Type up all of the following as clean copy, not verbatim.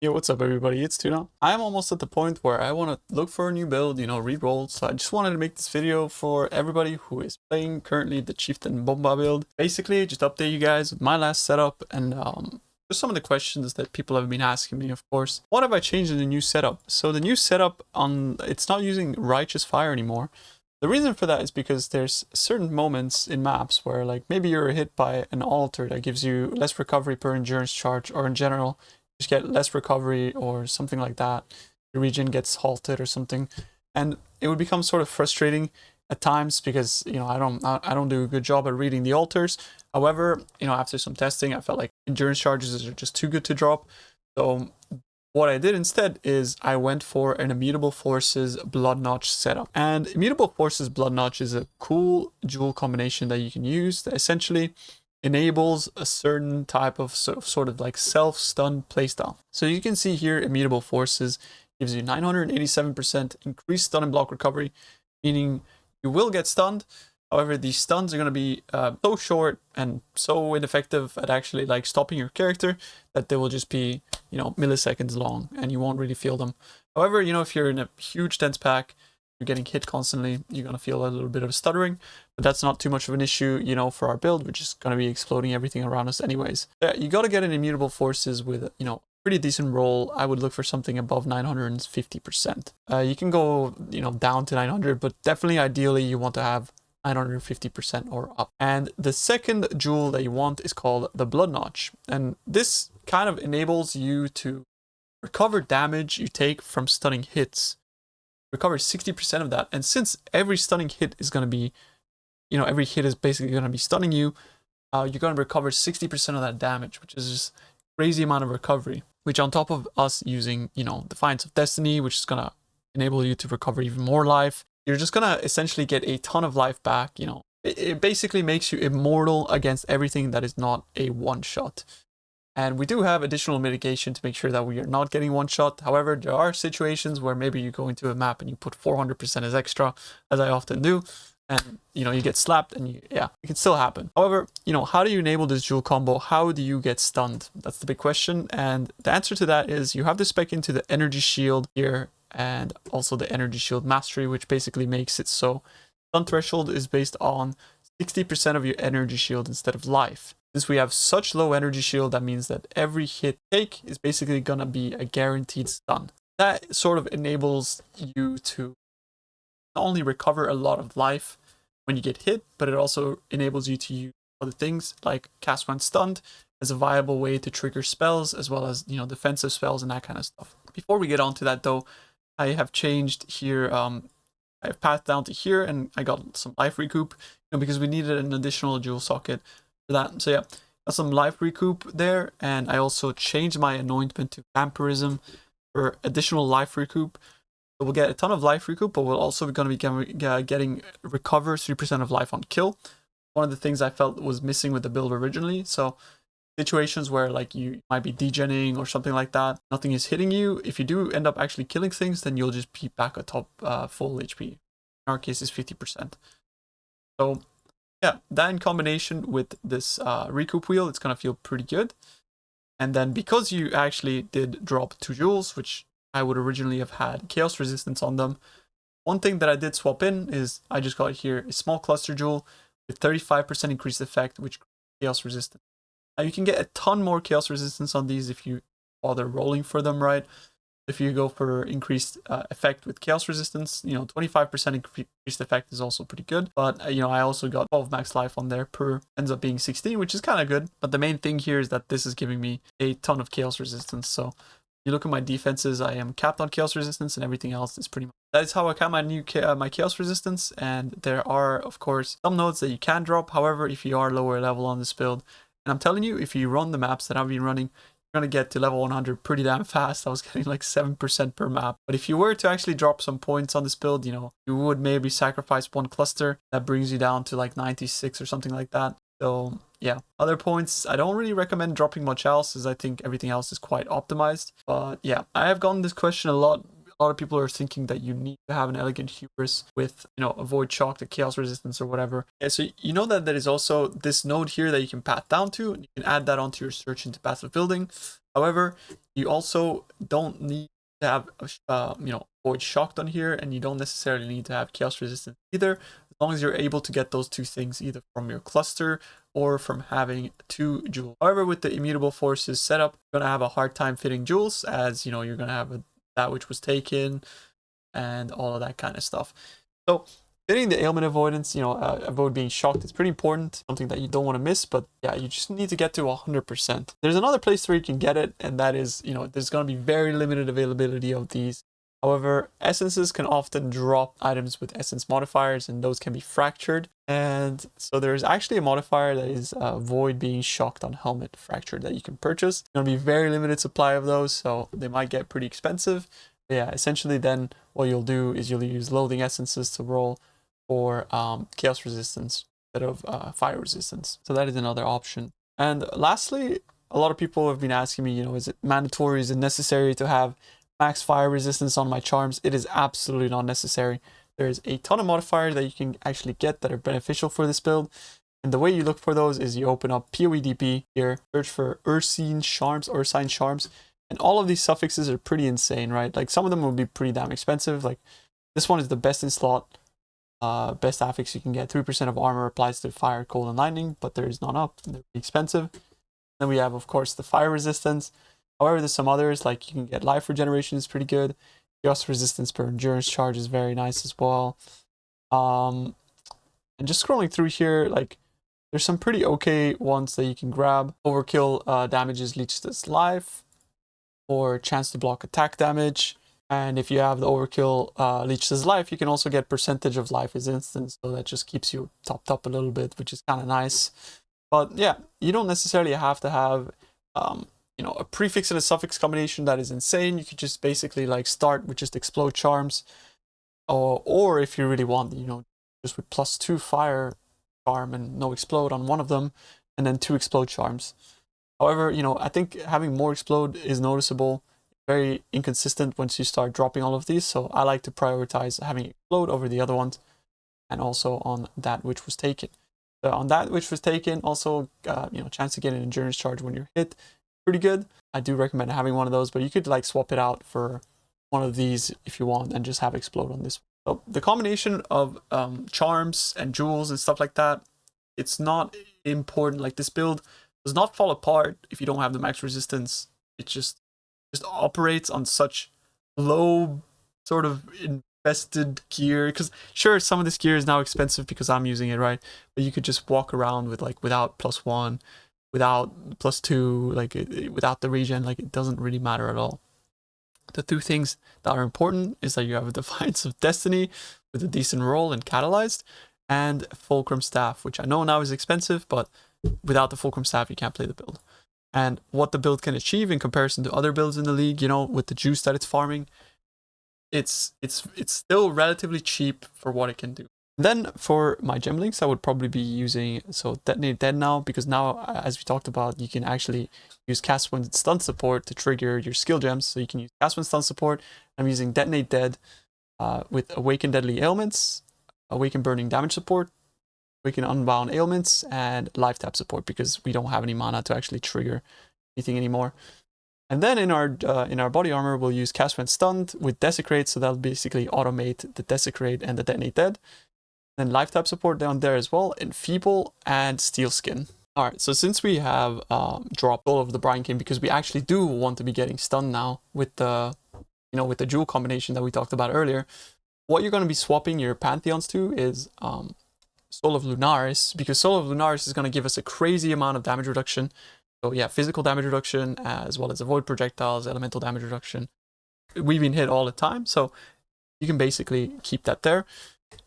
Yo, what's up everybody, it's Tuna. I'm almost at the point where I want to look for a new build, reroll, so I just wanted to make this video for everybody who is playing currently the Chieftain Bomba build. Basically, just update you guys with my last setup and just some of the questions that people have been asking me, of course. What have I changed in the new setup? So the new setup, it's not using Righteous Fire anymore. The reason for that is because there's certain moments in maps where like maybe you're hit by an altar that gives you less recovery per endurance charge, or in general, just get less recovery or something like that. The region gets halted or something, and it would become sort of frustrating at times because I don't do a good job at reading the altars. However, after some testing, I felt like endurance charges are just too good to drop. So what I did instead is I went for an Immutable Forces Blood Notch setup. And Immutable Forces Blood Notch is a cool jewel combination that you can use that essentially enables a certain type of sort of like self-stun playstyle. So you can see here, Immutable Forces gives you 987% increased stun and block recovery, meaning you will get stunned. However, these stuns are going to be so short and so ineffective at actually like stopping your character that they will just be, milliseconds long and you won't really feel them. However, if you're in a huge dense pack, you're getting hit constantly, you're going to feel a little bit of stuttering, but that's not too much of an issue, for our build, which is going to be exploding everything around us anyways. Yeah, you got to get an Immutable Forces with, pretty decent roll. I would look for something above 950%. You can go, down to 900, but definitely ideally you want to have 950% or up. And the second jewel that you want is called the Blood Notch. And this kind of enables you to recover damage you take from stunning hits. Recover 60% of that. And since every stunning hit is going to be, every hit is basically going to be stunning you, you're going to recover 60% of that damage, which is just crazy amount of recovery. Which on top of us using, Defiance of Destiny, which is going to enable you to recover even more life, you're just going to essentially get a ton of life back. It basically makes you immortal against everything that is not a one-shot. And we do have additional mitigation to make sure that we are not getting one-shot. However, there are situations where maybe you go into a map and you put 400% as extra, as I often do, and you get slapped, and it can still happen. However, how do you enable this jewel combo? How do you get stunned? That's the big question. And the answer to that is you have to spec into the energy shield here, and also the energy shield mastery, which basically makes it so stun threshold is based on 60% of your energy shield instead of life. Since we have such low energy shield, that means that every hit take is basically gonna be a guaranteed stun. That sort of enables you to not only recover a lot of life when you get hit, but it also enables you to use other things like cast when stunned as a viable way to trigger spells, as well as defensive spells and that kind of stuff. Before we get on to that though, I have changed here. I've passed down to here and I got some life recoup, because we needed an additional jewel socket for that. So yeah, got some life recoup there, and I also changed my anointment to vampirism for additional life recoup. So we'll get a ton of life recoup, but we'll also going to be getting recover 3% of life on kill. One of the things I felt was missing with the build originally. So situations where like you might be degenning or something like that, nothing is hitting you. If you do end up actually killing things, then you'll just be back at top full HP. In our case, is 50%. So yeah, that in combination with this recoup wheel, it's gonna feel pretty good. And then because you actually did drop 2 jewels, which I would originally have had chaos resistance on them, one thing that I did swap in is I just got here a small cluster jewel with 35% increased effect, which chaos resistance. Now you can get a ton more chaos resistance on these if you bother rolling for them right. If you go for increased effect with chaos resistance, 25% increased effect is also pretty good. But I also got 12 max life on there per, ends up being 16, which is kind of good. But the main thing here is that this is giving me a ton of chaos resistance. So you look at my defenses, I am capped on chaos resistance, and everything else is pretty much. That is how I cap my chaos resistance. And there are, of course, some nodes that you can drop. However, if you are lower level on this build, and I'm telling you, if you run the maps that I've been running, you're going to get to level 100 pretty damn fast. I was getting like 7% per map. But if you were to actually drop some points on this build, you would maybe sacrifice one cluster. That brings you down to like 96 or something like that. So yeah, other points, I don't really recommend dropping much else, as I think everything else is quite optimized. But yeah, I have gotten this question a lot. A lot of people are thinking that you need to have an Elegant Hubris with, avoid shock, the chaos resistance or whatever. Yeah, so that there is also this node here that you can path down to, and you can add that onto your search into passive building. However, you also don't need to have Void Shocked on here, and you don't necessarily need to have Chaos Resistance either, as long as you're able to get those two things either from your cluster or from having 2 jewels. However, with the Immutable Forces setup, you're going to have a hard time fitting jewels, as you're going to have that which was taken and all of that kind of stuff. So fitting the ailment avoidance, avoid being shocked, is pretty important, something that you don't want to miss. But yeah, you just need to get to 100%. There's another place where you can get it, and that is, there's going to be very limited availability of these. However, essences can often drop items with essence modifiers, and those can be fractured. And so there's actually a modifier that is Void being shocked on helmet fractured that you can purchase. There's going to be very limited supply of those, so they might get pretty expensive. But yeah, essentially then what you'll do is you'll use loathing essences to roll for chaos resistance instead of fire resistance. So that is another option. And lastly, a lot of people have been asking me, is it mandatory, is it necessary to have max fire resistance on my charms? It is absolutely not necessary. There's a ton of modifiers that you can actually get that are beneficial for this build. And the way you look for those is you open up PoE DP here, search for Ursine Charms, and all of these suffixes are pretty insane, right? Like some of them will be pretty damn expensive. Like this one is the best in slot, best affix you can get. 3% of armor applies to fire, cold, and lightning, but there is none up. They're expensive. Then we have, of course, the fire resistance. However, there's some others, like you can get life regeneration is pretty good. Chaos resistance per endurance charge is very nice as well. And just scrolling through here, like there's some pretty okay ones that you can grab. Overkill damages leeches life, or chance to block attack damage. And if you have the overkill leeches life, you can also get percentage of life as instant, so that just keeps you topped up a little bit, which is kind of nice. But yeah, you don't necessarily have to have a prefix and a suffix combination that is insane. You could just basically like start with just explode charms, or if you really want, just with +2 fire charm and no explode on one of them, and then 2 explode charms. However, I think having more explode is noticeable, very inconsistent once you start dropping all of these. So I like to prioritize having explode over the other ones, and also on that which was taken. So on that which was taken, also chance to get an endurance charge when you're hit, pretty good. I do recommend having one of those, but you could like swap it out for one of these if you want and just have explode on this one. So the combination of charms and jewels and stuff like that, it's not important. Like this build does not fall apart if you don't have the max resistance. It just operates on such low sort of invested gear, because sure, some of this gear is now expensive because I'm using it, right? But you could just walk around with like without +1, without +2, like without the regen, like it doesn't really matter at all. The 2 things that are important is that you have a Defiance of Destiny with a decent roll and catalyzed, and Fulcrum Staff, which I know now is expensive, but without the Fulcrum Staff you can't play the build. And what the build can achieve in comparison to other builds in the league, with the juice that it's farming, it's still relatively cheap for what it can do. Then for my gem links, I would probably be using Detonate Dead now, because now, as we talked about, you can actually use cast when stun support to trigger your skill gems. So you can use cast when stun support. I'm using Detonate Dead with Awaken Deadly Ailments, Awaken Burning Damage support, Awaken Unbound Ailments, and Life Tap support, because we don't have any mana to actually trigger anything anymore. And then in our body armor, we'll use Cast When Stunned with Desecrate, so that'll basically automate the Desecrate and the Detonate Dead. Then Life Tap support down there as well, Enfeeble and Steel Skin. Alright, so since we have dropped all of the Brine King, because we actually do want to be getting stunned now with the with the jewel combination that we talked about earlier, what you're going to be swapping your Pantheons to is Soul of Lunaris, because Soul of Lunaris is going to give us a crazy amount of damage reduction. So yeah, physical damage reduction, as well as avoid projectiles, elemental damage reduction. We've been hit all the time, so you can basically keep that there.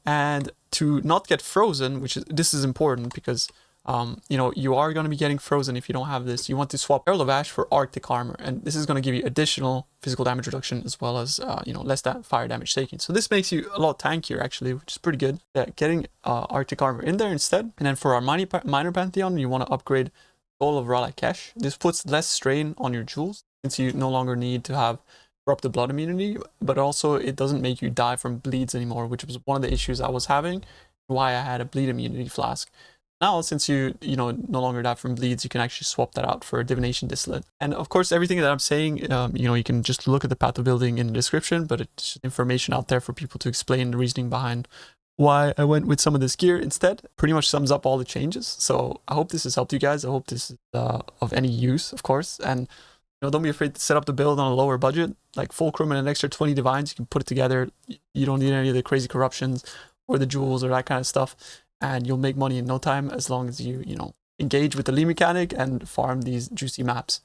And to not get frozen, this is important, because you are going to be getting frozen if you don't have this. You want to swap Herald of Ash for Arctic Armor, and this is going to give you additional physical damage reduction, as well as less fire damage taken. So this makes you a lot tankier actually, which is pretty good. Yeah, getting Arctic Armor in there instead. And then for our minor Pantheon, you want to upgrade Soul of Ralakesh. This puts less strain on your jewels, since you no longer need to have Corrupted Blood immunity, but also it doesn't make you die from bleeds anymore, which was one of the issues I was having, why I had a bleed immunity flask. Now, since you no longer die from bleeds, you can actually swap that out for a divination distillate. And of course, everything that I'm saying, you can just look at the path of building in the description, but it's information out there for people to explain the reasoning behind why I went with some of this gear instead. Pretty much sums up all the changes. So I hope this has helped you guys. I hope this is of any use, of course. And don't be afraid to set up the build on a lower budget, like Fulcrum and an extra 20 divines. You can put it together. You don't need any of the crazy corruptions or the jewels or that kind of stuff. And you'll make money in no time as long as you engage with the lead mechanic and farm these juicy maps.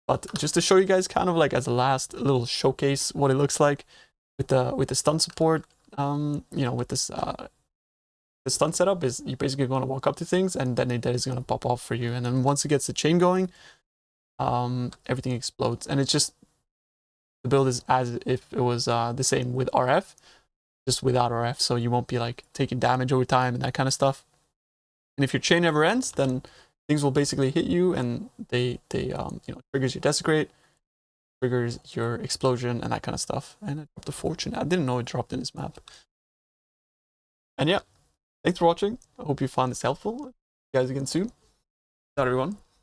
But just to show you guys kind of like as a last little showcase what it looks like with the stun support, with this the stun setup is you're basically going to walk up to things and then that is going to pop off for you. And then once it gets the chain going, everything explodes. And it's just, the build is as if it was the same with RF, just without RF, so you won't be like taking damage over time and that kind of stuff. And if your chain never ends, then things will basically hit you and they triggers your desecrate, triggers your explosion and that kind of stuff. And it dropped a fortune. I didn't know it dropped in this map. And yeah, thanks for watching. I hope you found this helpful. See you guys again soon. Bye everyone.